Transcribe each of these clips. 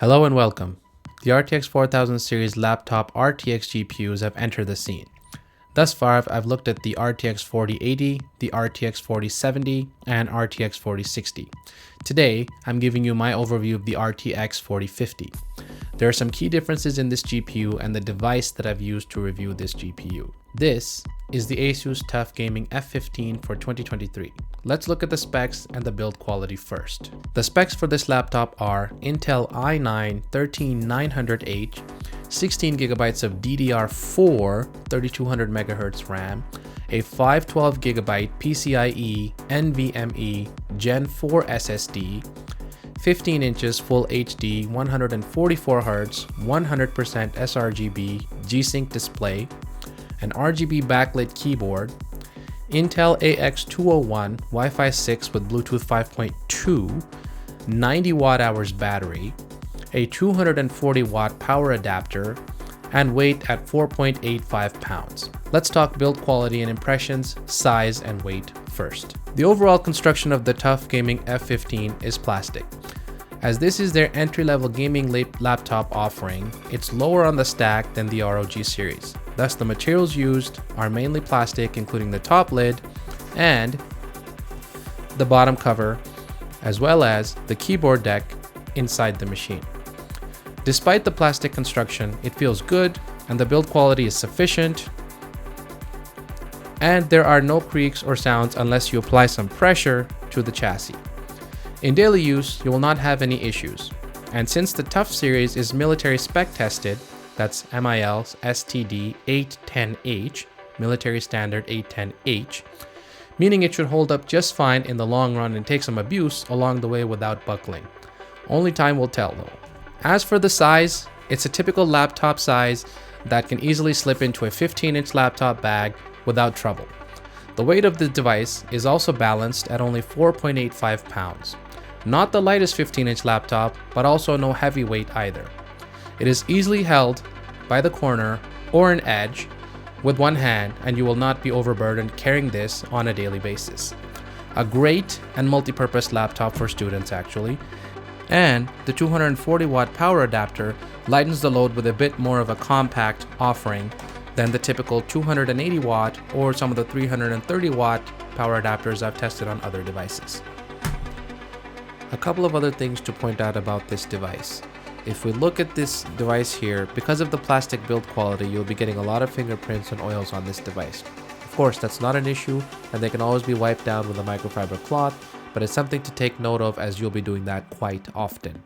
Hello and welcome. The RTX 4000 series laptop RTX GPUs have entered the scene. Thus far, I've looked at the RTX 4080, the RTX 4070, and RTX 4060. Today, I'm giving you my overview of the RTX 4050. There are some key differences in this GPU and the device that I've used to review this GPU. This is the ASUS TUF Gaming F15 for 2023. Let's look at the specs and the build quality first. The specs for this laptop are Intel i9-13900H, 16GB of DDR4 3200 MHz RAM, a 512GB PCIe NVMe Gen 4 SSD, 15 inches Full HD 144Hz 100% sRGB G-Sync display, an RGB backlit keyboard, Intel AX201 Wi-Fi 6 with Bluetooth 5.2, 90 watt-hours battery, a 240 watt power adapter, and weight at 4.85 pounds. Let's talk build quality and impressions, size, and weight first. The overall construction of the TUF Gaming F15 is plastic. As this is their entry-level gaming laptop offering, it's lower on the stack than the ROG series. Thus, the materials used are mainly plastic, including the top lid and the bottom cover, as well as the keyboard deck inside the machine. Despite the plastic construction, it feels good and the build quality is sufficient, and there are no creaks or sounds unless you apply some pressure to the chassis. In daily use, you will not have any issues. And since the TUF series is military spec tested, that's MIL STD 810H, military standard 810H, meaning it should hold up just fine in the long run and take some abuse along the way without buckling. Only time will tell though. As for the size, it's a typical laptop size that can easily slip into a 15-inch laptop bag without trouble. The weight of the device is also balanced at only 4.85 pounds. Not the lightest 15-inch laptop, but also no heavy weight either. It is easily held by the corner or an edge with one hand, and you will not be overburdened carrying this on a daily basis. A great and multi-purpose laptop for students actually, and the 240 watt power adapter lightens the load with a bit more of a compact offering than the typical 280 watt or some of the 330 watt power adapters I've tested on other devices. A couple of other things to point out about this device. If we look at this device here, because of the plastic build quality, you'll be getting a lot of fingerprints and oils on this device. Of course, that's not an issue, and they can always be wiped down with a microfiber cloth, but it's something to take note of as you'll be doing that quite often.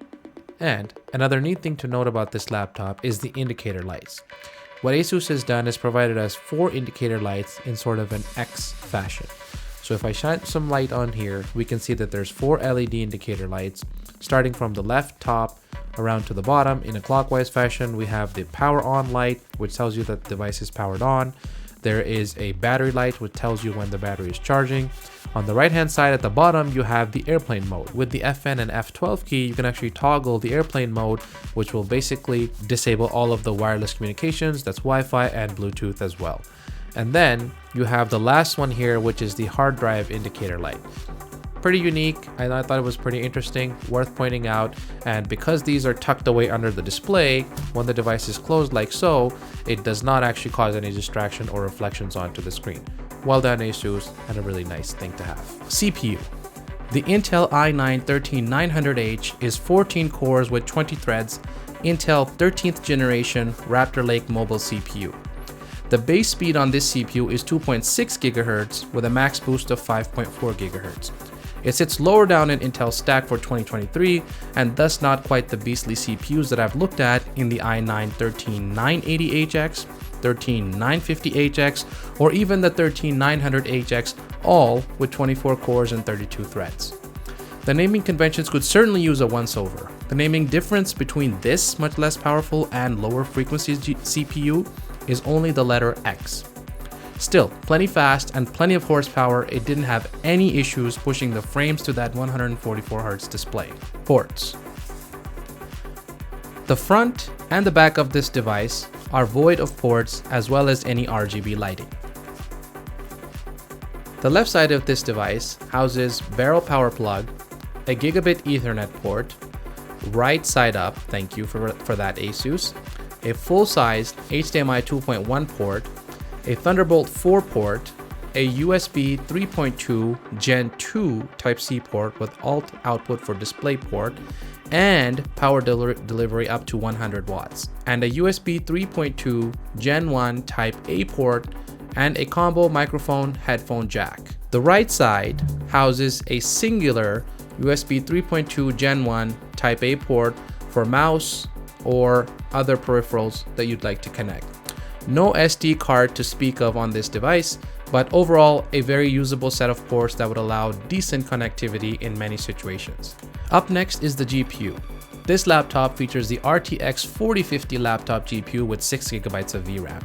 And another neat thing to note about this laptop is the indicator lights. What ASUS has done is provided us 4 indicator lights in sort of an X fashion. So if I shine some light on here, we can see that there's 4 LED indicator lights, starting from the left top around to the bottom in a clockwise fashion. We have the power on light, which tells you that the device is powered on. There is a battery light, which tells you when the battery is charging. On the right hand side at the bottom, you have the airplane mode. With the FN and F12 key, you can actually toggle the airplane mode, which will basically disable all of the wireless communications, that's Wi-Fi and Bluetooth as well. And then you have the last one here, which is the hard drive indicator light. Pretty unique, and I thought it was pretty interesting, worth pointing out. And because these are tucked away under the display, when the device is closed like so, it does not actually cause any distraction or reflections onto the screen. Well done ASUS, and a really nice thing to have. CPU. The Intel i9-13900H is 14 cores with 20 threads, Intel 13th generation Raptor Lake mobile CPU. The base speed on this CPU is 2.6 GHz with a max boost of 5.4 GHz. It sits lower down in Intel's stack for 2023 and thus not quite the beastly CPUs that I've looked at in the i9-13980HX, 13950HX, or even the 13900HX, all with 24 cores and 32 threads. The naming conventions could certainly use a once-over. The naming difference between this much less powerful and lower frequency CPU is only the letter X. Still, plenty fast and plenty of horsepower. It didn't have any issues pushing the frames to that 144Hz display. Ports. The front and the back of this device are void of ports as well as any RGB lighting. The left side of this device houses barrel power plug, a gigabit Ethernet port, right side up, thank you for that ASUS, a full-sized HDMI 2.1 port, a Thunderbolt 4 port, a USB 3.2 Gen 2 Type-C port with alt output for DisplayPort, and power delivery up to 100 watts, and a USB 3.2 Gen 1 Type-A port, and a combo microphone headphone jack. The right side houses a singular USB 3.2 Gen 1 Type-A port for mouse or other peripherals that you'd like to connect. No SD card to speak of on this device, but overall a very usable set of ports that would allow decent connectivity in many situations. Up next is the GPU. This laptop features the RTX 4050 laptop GPU with 6GB of VRAM.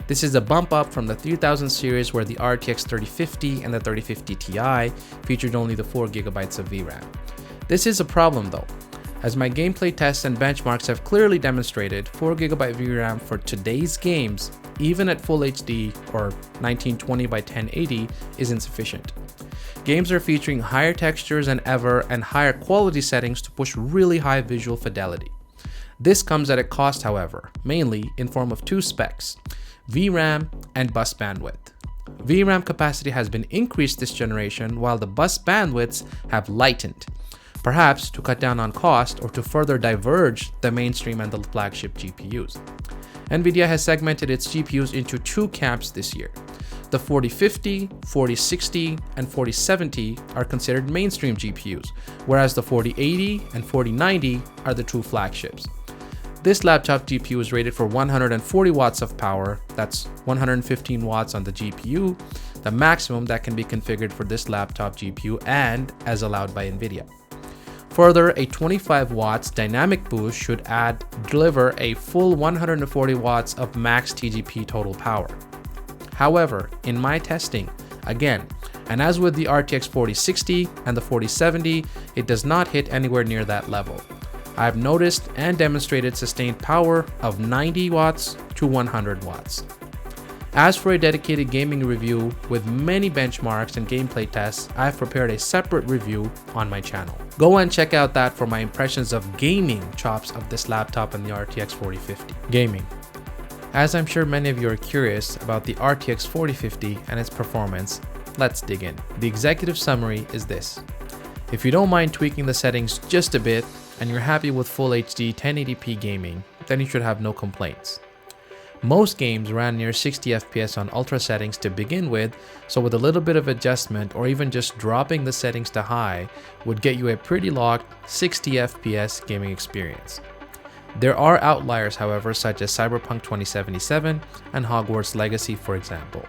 This is a bump up from the 3000 series where the RTX 3050 and the 3050 Ti featured only the 4GB of VRAM. This is a problem though, as my gameplay tests and benchmarks have clearly demonstrated 4GB VRAM for today's games, even at Full HD or 1920 by 1080, is insufficient. Games are featuring higher textures than ever and higher quality settings to push really high visual fidelity. This comes at a cost, however, mainly in form of two specs: VRAM and bus bandwidth. VRAM capacity has been increased this generation while the bus bandwidths have lightened, perhaps to cut down on cost or to further diverge the mainstream and the flagship GPUs. Nvidia has segmented its GPUs into two camps this year. The 4050, 4060, and 4070 are considered mainstream GPUs, whereas the 4080 and 4090 are the true flagships. This laptop GPU is rated for 140 watts of power, that's 115 watts on the GPU, the maximum that can be configured for this laptop GPU and as allowed by Nvidia. Further, a 25 watts dynamic boost should deliver a full 140 watts of max TGP total power. However, in my testing, again, and as with the RTX 4060 and the 4070, it does not hit anywhere near that level. I have noticed and demonstrated sustained power of 90 watts to 100 watts. As for a dedicated gaming review with many benchmarks and gameplay tests, I have prepared a separate review on my channel. Go and check out that for my impressions of gaming chops of this laptop and the RTX 4050. Gaming. As I'm sure many of you are curious about the RTX 4050 and its performance, let's dig in. The executive summary is this: if you don't mind tweaking the settings just a bit and you're happy with Full HD 1080p gaming, then you should have no complaints. Most games ran near 60 FPS on ultra settings to begin with, so with a little bit of adjustment or even just dropping the settings to high would get you a pretty locked 60 FPS gaming experience. There are outliers, however, such as Cyberpunk 2077 and Hogwarts Legacy, for example.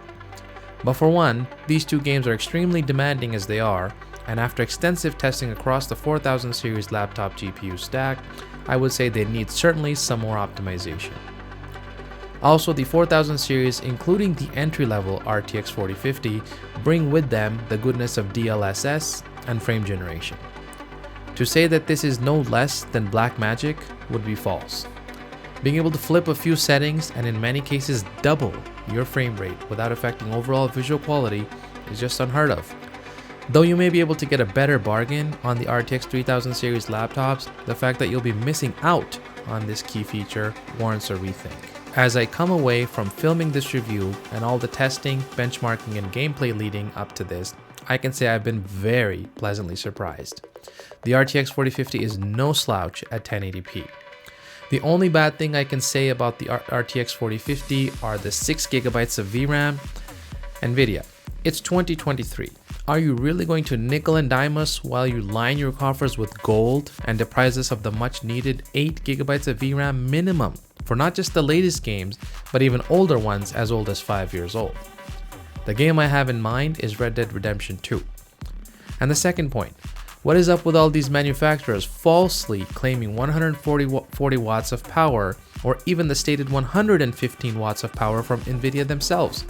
But for one, these two games are extremely demanding as they are, and after extensive testing across the 4000 series laptop GPU stack, I would say they need certainly some more optimization. Also, the 4000 series, including the entry-level RTX 4050, bring with them the goodness of DLSS and frame generation. To say that this is no less than black magic would be false. Being able to flip a few settings and in many cases double your frame rate without affecting overall visual quality is just unheard of. Though you may be able to get a better bargain on the RTX 3000 series laptops, the fact that you'll be missing out on this key feature warrants a rethink. As I come away from filming this review and all the testing, benchmarking, and gameplay leading up to this, I can say I've been very pleasantly surprised. The RTX 4050 is no slouch at 1080p. The only bad thing I can say about the RTX 4050 are the 6GB of VRAM. Nvidia, it's 2023. Are you really going to nickel and dime us while you line your coffers with gold and deprive us of the much needed 8GB of VRAM minimum for not just the latest games, but even older ones as old as 5 years old? The game I have in mind is Red Dead Redemption 2. And the second point, what is up with all these manufacturers falsely claiming 140 watts of power, or even the stated 115 watts of power from Nvidia themselves?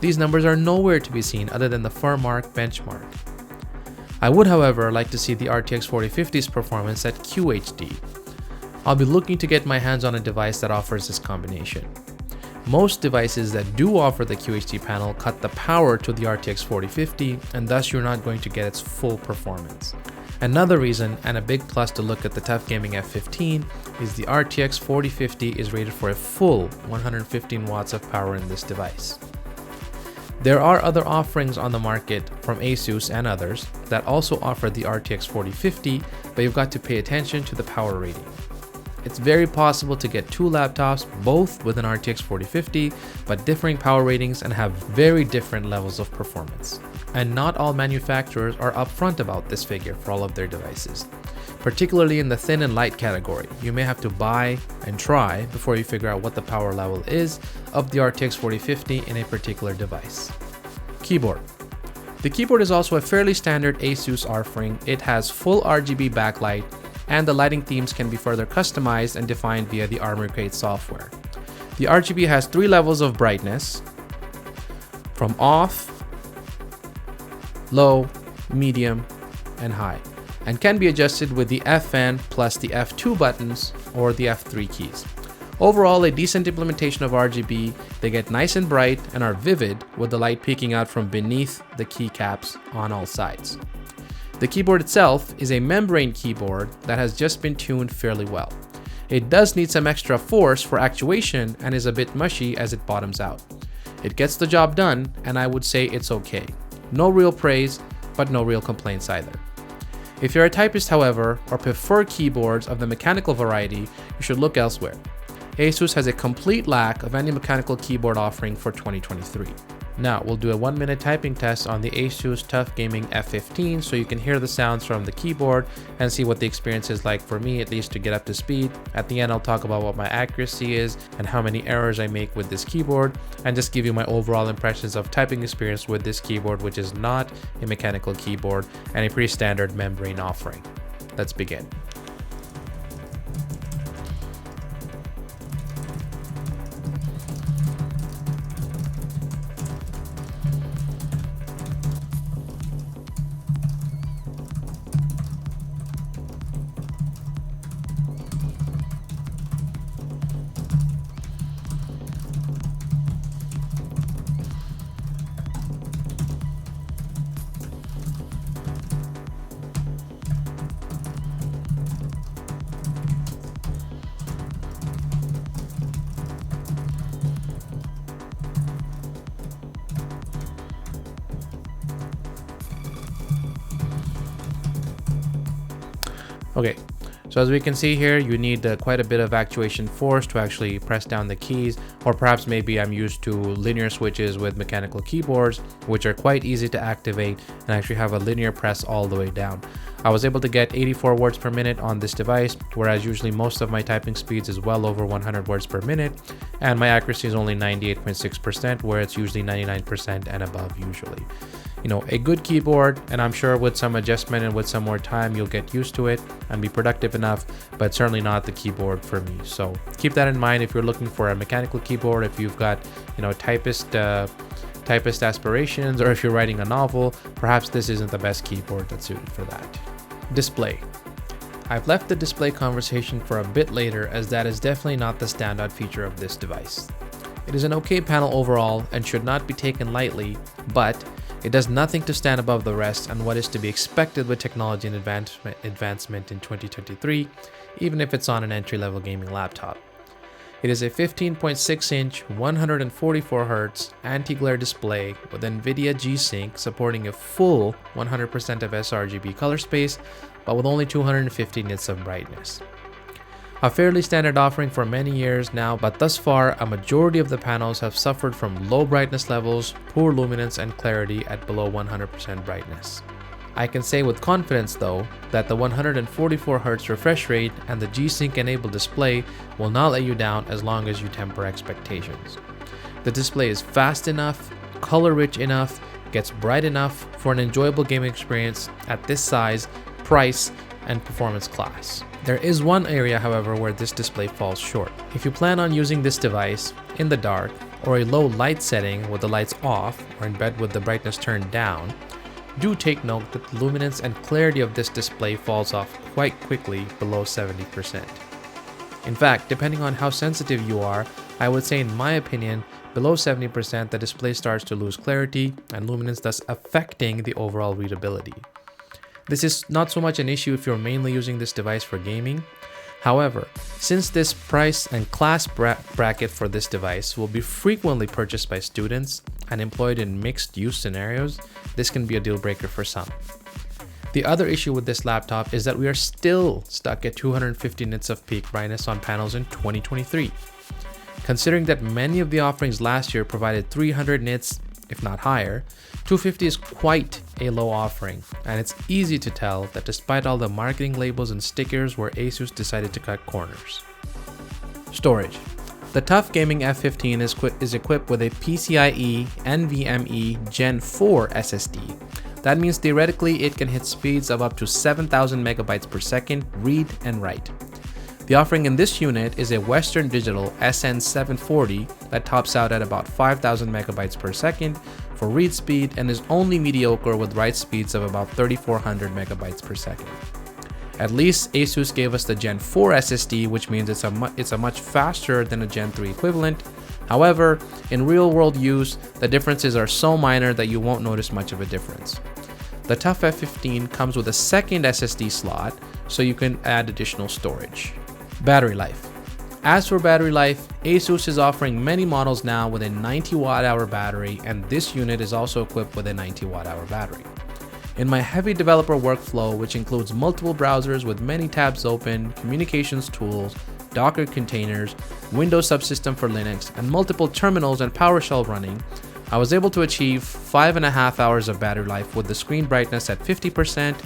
These numbers are nowhere to be seen other than the Furmark benchmark. I would, however, like to see the RTX 4050's performance at QHD. I'll be looking to get my hands on a device that offers this combination. Most devices that do offer the QHD panel cut the power to the RTX 4050, and thus you're not going to get its full performance. Another reason, and a big plus to look at the TUF Gaming F15, is the RTX 4050 is rated for a full 115 watts of power in this device. There are other offerings on the market from ASUS and others that also offer the RTX 4050, but you've got to pay attention to the power rating. It's very possible to get two laptops, both with an RTX 4050, but differing power ratings and have very different levels of performance. And not all manufacturers are upfront about this figure for all of their devices. Particularly in the thin and light category, you may have to buy and try before you figure out what the power level is of the RTX 4050 in a particular device. Keyboard. The keyboard is also a fairly standard ASUS offering. It has full RGB backlight, and the lighting themes can be further customized and defined via the Armor Crate software. The RGB has 3 levels of brightness, from off, low, medium, and high, and can be adjusted with the FN plus the F2 buttons or the F3 keys. Overall, a decent implementation of RGB. They get nice and bright and are vivid with the light peeking out from beneath the keycaps on all sides. The keyboard itself is a membrane keyboard that has just been tuned fairly well. It does need some extra force for actuation and is a bit mushy as it bottoms out. It gets the job done, and I would say it's okay. No real praise, but no real complaints either. If you're a typist, however, or prefer keyboards of the mechanical variety, you should look elsewhere. ASUS has a complete lack of any mechanical keyboard offering for 2023. Now, we'll do a 1-minute typing test on the ASUS TUF Gaming F15 so you can hear the sounds from the keyboard and see what the experience is like for me, at least to get up to speed. At the end, I'll talk about what my accuracy is and how many errors I make with this keyboard, and just give you my overall impressions of typing experience with this keyboard, which is not a mechanical keyboard and a pretty standard membrane offering. Let's begin. Okay, so as we can see here, you need quite a bit of actuation force to actually press down the keys, or perhaps maybe I'm used to linear switches with mechanical keyboards, which are quite easy to activate and actually have a linear press all the way down. I was able to get 84 words per minute on this device, whereas usually most of my typing speeds is well over 100 words per minute, and my accuracy is only 98.6%, where it's usually 99% and above usually. You know, a good keyboard, and I'm sure with some adjustment and with some more time, you'll get used to it and be productive enough, but certainly not the keyboard for me. So keep that in mind if you're looking for a mechanical keyboard, if you've got, you know, typist aspirations, or if you're writing a novel, perhaps this isn't the best keyboard that's suited for that. Display. I've left the display conversation for a bit later, as that is definitely not the standout feature of this device. It is an okay panel overall and should not be taken lightly, but it does nothing to stand above the rest and what is to be expected with technology and advancement in 2023, even if it's on an entry-level gaming laptop. It is a 15.6-inch, 144Hz anti-glare display with NVIDIA G-Sync supporting a full 100% of sRGB color space, but with only 250 nits of brightness. A fairly standard offering for many years now, but thus far a majority of the panels have suffered from low brightness levels, poor luminance and clarity at below 100% brightness. I can say with confidence though that the 144Hz refresh rate and the G-Sync enabled display will not let you down as long as you temper expectations. The display is fast enough, color rich enough, gets bright enough for an enjoyable gaming experience at this size, price, and performance class. There is one area, however, where this display falls short. If you plan on using this device in the dark or a low light setting with the lights off or in bed with the brightness turned down, do take note that the luminance and clarity of this display falls off quite quickly below 70%. In fact, depending on how sensitive you are, I would say in my opinion, below 70% the display starts to lose clarity and luminance, thus affecting the overall readability. This is not so much an issue if you're mainly using this device for gaming. However, since this price and class bracket for this device will be frequently purchased by students and employed in mixed use scenarios, this can be a deal breaker for some. The other issue with this laptop is that we are still stuck at 250 nits of peak brightness on panels in 2023. Considering that many of the offerings last year provided 300 nits, if not higher, 250 is quite a low offering, and it's easy to tell that despite all the marketing labels and stickers where ASUS decided to cut corners. Storage. The TUF Gaming F15 is equipped with a PCIe NVMe Gen 4 SSD. That means theoretically it can hit speeds of up to 7,000 megabytes per second read and write. The offering in this unit is a Western Digital SN740 that tops out at about 5,000 megabytes per second for read speed and is only mediocre with write speeds of about 3,400 megabytes per second. At least ASUS gave us the Gen 4 SSD, which means it's a much faster than a Gen 3 equivalent. However, in real world use, the differences are so minor that you won't notice much of a difference. The TUF F15 comes with a second SSD slot, so you can add additional storage. Battery life. As for battery life, ASUS is offering many models now with a 90 watt-hour battery, and this unit is also equipped with a 90 watt-hour battery. In my heavy developer workflow, which includes multiple browsers with many tabs open, communications tools, Docker containers, Windows subsystem for Linux, and multiple terminals and PowerShell running, I was able to achieve 5.5 hours of battery life with the screen brightness at 50%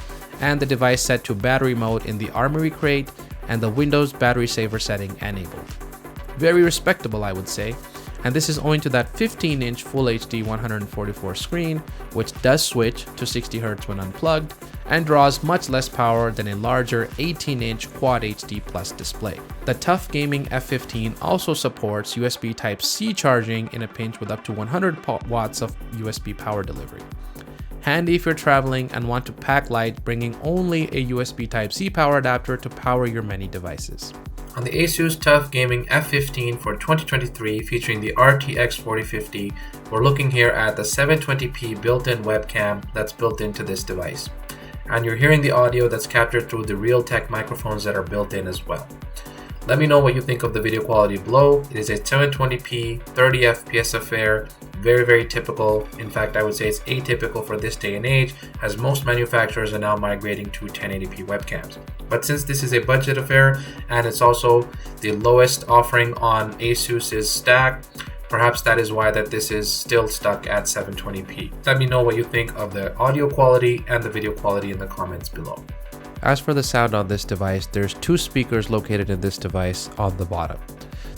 and the device set to battery mode in the Armory crate and the Windows battery saver setting enabled. Very respectable, I would say, and this is owing to that 15-inch Full HD 144 screen, which does switch to 60 Hz when unplugged and draws much less power than a larger 18-inch Quad HD Plus display. The TUF Gaming F15 also supports USB Type-C charging in a pinch with up to 100 watts of USB power delivery. Handy if you're traveling and want to pack light, bringing only a USB Type-C power adapter to power your many devices. On the ASUS TUF Gaming F15 for 2023 featuring the RTX 4050, we're looking here at the 720p built-in webcam that's built into this device. And you're hearing the audio that's captured through the Realtek microphones that are built in as well. Let me know what you think of the video quality below. It is a 720p, 30 FPS affair, very typical. In fact, I would say it's atypical for this day and age, as most manufacturers are now migrating to 1080p webcams. But since this is a budget affair, and it's also the lowest offering on ASUS's stack, perhaps that is why this is still stuck at 720p. Let me know what you think of the audio quality and the video quality in the comments below. As for the sound on this device, there's two speakers located in this device on the bottom.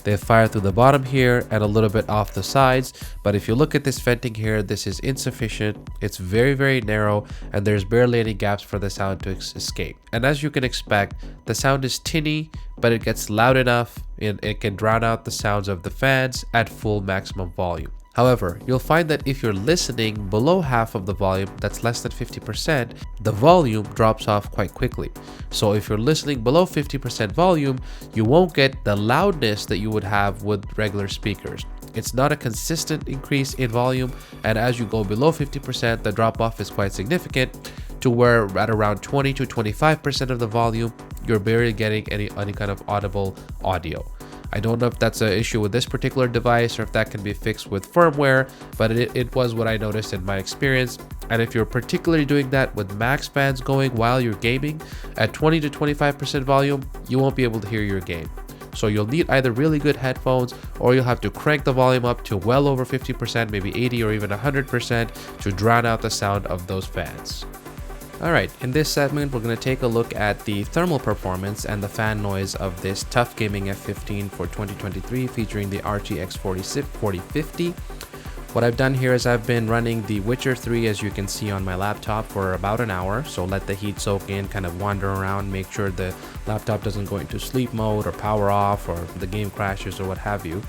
They fire through the bottom here and a little bit off the sides, but if you look at this venting here, this is insufficient. It's very narrow and there's barely any gaps for the sound to escape. And as you can expect, the sound is tinny, but it gets loud enough and it can drown out the sounds of the fans at full maximum volume. However, you'll find that if you're listening below half of the volume, that's less than 50%, the volume drops off quite quickly. So if you're listening below 50% volume, you won't get the loudness that you would have with regular speakers. It's not a consistent increase in volume, and as you go below 50%, the drop off is quite significant to where at around 20 to 25% of the volume, you're barely getting any kind of audible audio. I don't know if that's an issue with this particular device or if that can be fixed with firmware, but it was what I noticed in my experience. And if you're particularly doing that with max fans going while you're gaming at 20 to 25% volume, you won't be able to hear your game. So you'll need either really good headphones or you'll have to crank the volume up to well over 50%, maybe 80 or even 100% to drown out the sound of those fans. Alright, in this segment we're going to take a look at the thermal performance and the fan noise of this TUF Gaming F15 for 2023 featuring the RTX 4050. What I've done here is I've been running the Witcher 3 as you can see on my laptop for about an hour, so let the heat soak in, kind of wander around, make sure the laptop doesn't go into sleep mode or power off or the game crashes or what have you.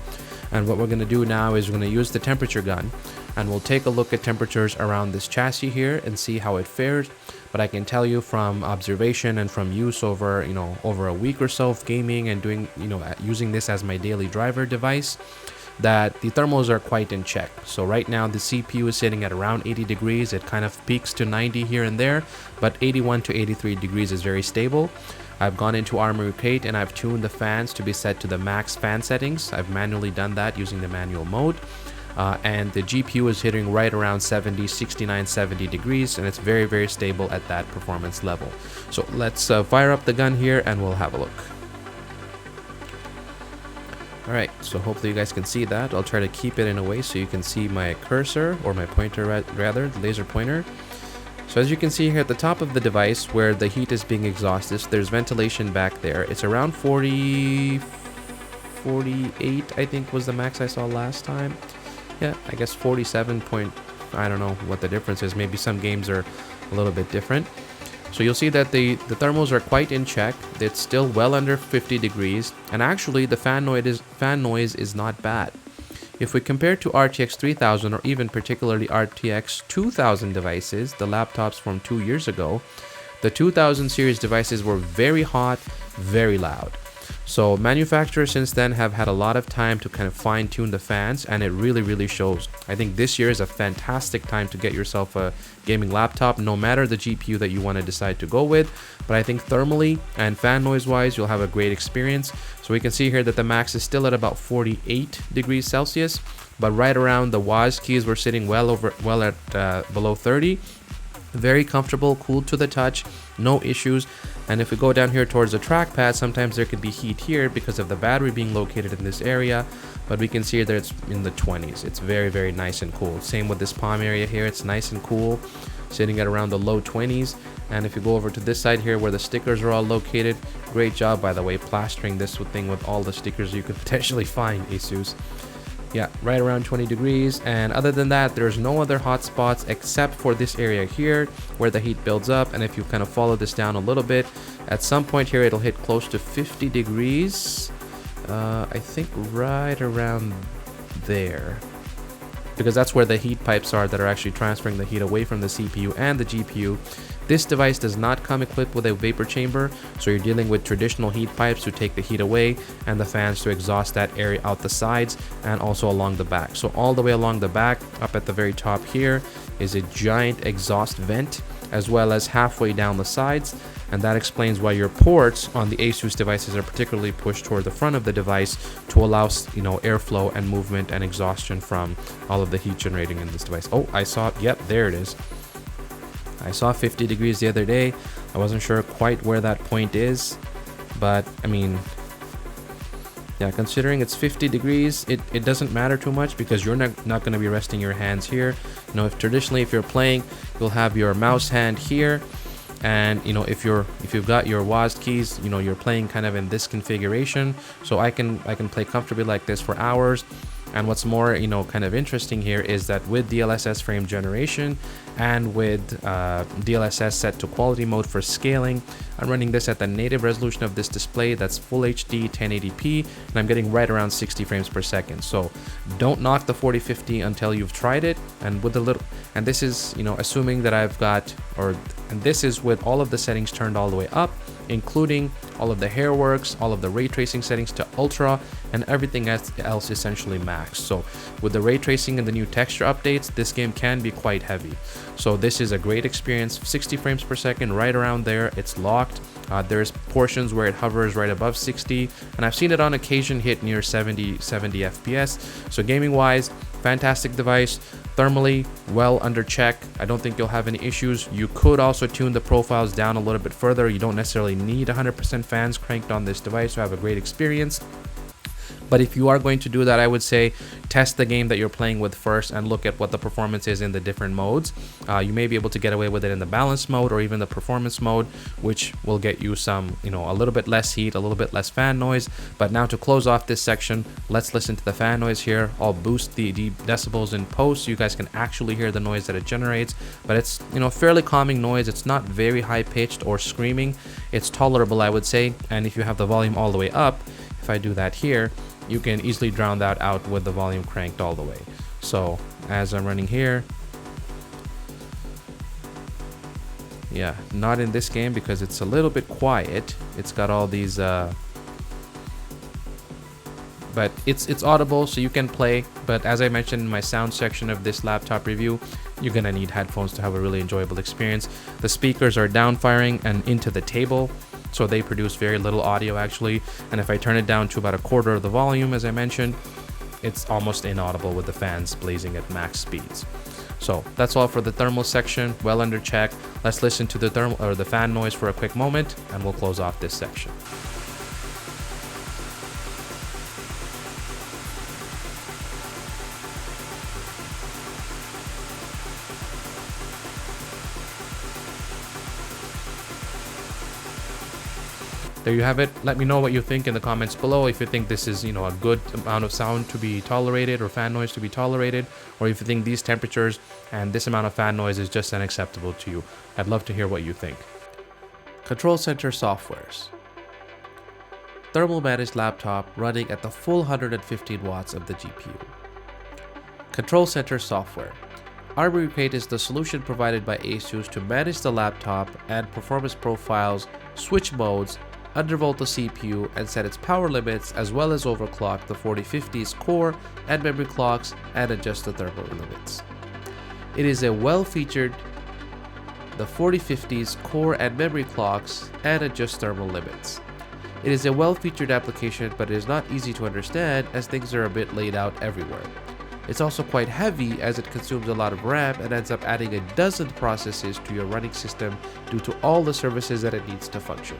And what we're going to do now is we're going to use the temperature gun and we'll take a look at temperatures around this chassis here and see how it fares. But I can tell you from observation and from use over a week or so of gaming and doing, using this as my daily driver device, that the thermals are quite in check. So right now the CPU is sitting at around 80 degrees. It kind of peaks to 90 here and there, but 81 to 83 degrees is very stable. I've gone into Armory Crate and I've tuned the fans to be set to the max fan settings. I've manually done that using the manual mode. And the GPU is hitting right around 69, 70 degrees, and it's very, very stable at that performance level. So let's fire up the gun here and we'll have a look. Alright, so hopefully you guys can see that. I'll try to keep it in a way so you can see my cursor, or my pointer rather, the laser pointer. So as you can see here at the top of the device where the heat is being exhausted, there's ventilation back there. It's around 48, I think was the max I saw last time. Yeah, I guess 47 point, I don't know what the difference is. Maybe some games are a little bit different. So you'll see that the thermals are quite in check. It's still well under 50 degrees. And actually the fan noise is not bad. If we compare to RTX 3000 or even particularly RTX 2000 devices, the laptops from 2 years ago, the 2000 series devices were very hot, very loud. So manufacturers since then have had a lot of time to kind of fine tune the fans, and it really shows. I think this year is a fantastic time to get yourself a gaming laptop, no matter the GPU that you want to decide to go with. But I think thermally and fan noise wise, you'll have a great experience. So we can see here that the max is still at about 48 degrees Celsius, but right around the WASD keys we're sitting well at below 30. Very comfortable, cool to the touch, no issues. And if we go down here towards the trackpad, sometimes there could be heat here because of the battery being located in this area, but we can see that it's in the 20s. It's very nice and cool. Same with this palm area here, it's nice and cool, sitting at around the low 20s. And if you go over to this side here where the stickers are all located, great job by the way, plastering this thing with all the stickers you could potentially find, ASUS. Yeah, right around 20 degrees. And other than that, there's no other hot spots except for this area here where the heat builds up. And if you kind of follow this down a little bit, at some point here it'll hit close to 50 degrees. I think right around there, because that's where the heat pipes are that are actually transferring the heat away from the CPU and the GPU. This device does not come equipped with a vapor chamber, so you're dealing with traditional heat pipes to take the heat away and the fans to exhaust that area out the sides and also along the back. So all the way along the back, up at the very top here, is a giant exhaust vent, as well as halfway down the sides. And that explains why your ports on the ASUS devices are particularly pushed toward the front of the device to allow, airflow and movement and exhaustion from all of the heat generating in this device. Oh, I saw, yep, there it is. I saw 50 degrees the other day. I wasn't sure quite where that point is, but I mean, yeah, considering it's 50 degrees, it doesn't matter too much because you're not going to be resting your hands here. If traditionally, if you're playing, you'll have your mouse hand here, and if you've got your WASD keys, you're playing kind of in this configuration. So I can play comfortably like this for hours. And what's more, kind of interesting here is that with DLSS frame generation and with DLSS set to quality mode for scaling, I'm running this at the native resolution of this display. That's full HD 1080p, and I'm getting right around 60 frames per second. So don't knock the 4050 until you've tried it. And with and this is, assuming that I've got, and this is with all of the settings turned all the way up, including all of the hairworks, all of the ray tracing settings to ultra, and everything else essentially max. So with the ray tracing and the new texture updates, this game can be quite heavy. So this is a great experience. 60 frames per second, right around there. It's locked. There's portions where it hovers right above 60, and I've seen it on occasion hit near 70 FPS. So gaming wise, fantastic device. Thermally, well under check. I don't think you'll have any issues. You could also tune the profiles down a little bit further. You don't necessarily need 100% fans cranked on this device to have a great experience. But if you are going to do that, I would say test the game that you're playing with first and look at what the performance is in the different modes. You may be able to get away with it in the balance mode or even the performance mode, which will get you some, a little bit less heat, a little bit less fan noise. But now to close off this section, let's listen to the fan noise here. I'll boost the decibels in post so you guys can actually hear the noise that it generates. But it's, fairly calming noise. It's not very high pitched or screaming. It's tolerable, I would say. And if you have the volume all the way up, if I do that here, you can easily drown that out with the volume cranked all the way. So as I'm running here, yeah, not in this game because it's a little bit quiet. It's got all these but it's audible, so you can play. But as I mentioned in my sound section of this laptop review, you're gonna need headphones to have a really enjoyable experience. The speakers are down firing and into the table, so they produce very little audio actually. And if I turn it down to about a quarter of the volume, as I mentioned, it's almost inaudible with the fans blazing at max speeds. So that's all for the thermal section, well under check. Let's listen to the thermal or the fan noise for a quick moment, and we'll close off this section. There you have it. Let me know what you think in the comments below. If you think this is, a good amount of sound to be tolerated or fan noise to be tolerated, or if you think these temperatures and this amount of fan noise is just unacceptable to you. I'd love to hear what you think. Control center softwares. Thermal managed laptop running at the full 115 watts of the GPU. Control center software. Armoury Crate is the solution provided by ASUS to manage the laptop and performance profiles, switch modes, undervolt the CPU, and set its power limits, as well as overclock the 4050's core and memory clocks and adjust the thermal limits. It is a well-featured the 4050's core and memory clocks and adjust thermal limits. It is a well-featured application, but it is not easy to understand as things are a bit laid out everywhere. It's also quite heavy as it consumes a lot of RAM and ends up adding a dozen processes to your running system due to all the services that it needs to function.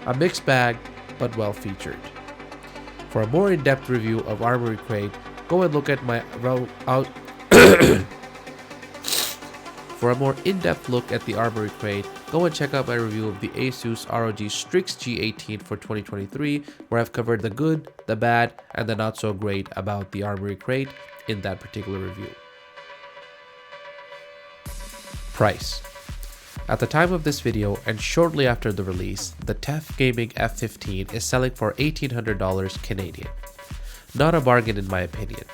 A mixed bag, but well featured. For a more in-depth review of Armoury Crate, go and look at my For a more in-depth look at the Armoury Crate, go and check out my review of the ASUS ROG Strix G18 for 2023, where I've covered the good, the bad, and the not so great about the Armoury Crate in that particular review. Price. At the time of this video and shortly after the release, the TUF Gaming F15 is selling for $1,800 Canadian. Not a bargain in my opinion.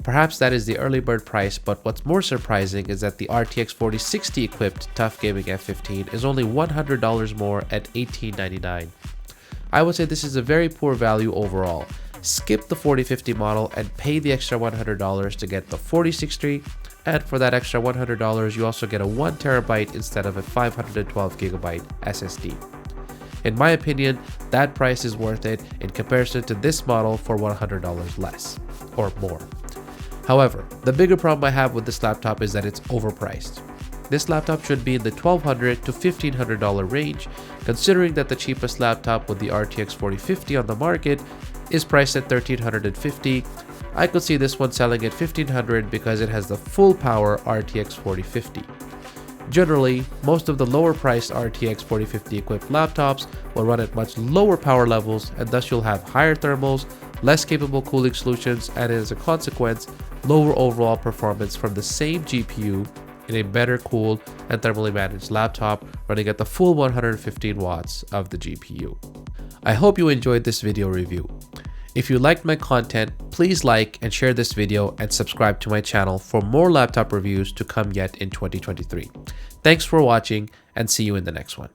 Perhaps that is the early bird price, but what's more surprising is that the RTX 4060 equipped TUF Gaming F15 is only $100 more at $1,899. I would say this is a very poor value overall. Skip the 4050 model and pay the extra $100 to get the 4060, and for that extra $100 you also get a 1TB instead of a 512GB SSD. In my opinion, that price is worth it in comparison to this model for $100 less or more. However, the bigger problem I have with this laptop is that it's overpriced. This laptop should be in the $1,200 to $1,500 range, considering that the cheapest laptop with the RTX 4050 on the market is priced at $1,350. I could see this one selling at $1,500 because it has the full power RTX 4050. Generally, most of the lower priced RTX 4050 equipped laptops will run at much lower power levels, and thus you'll have higher thermals, less capable cooling solutions, and as a consequence, lower overall performance from the same GPU in a better cooled and thermally managed laptop running at the full 115 watts of the GPU. I hope you enjoyed this video review. If you liked my content, please like and share this video and subscribe to my channel for more laptop reviews to come yet in 2023. Thanks for watching and see you in the next one.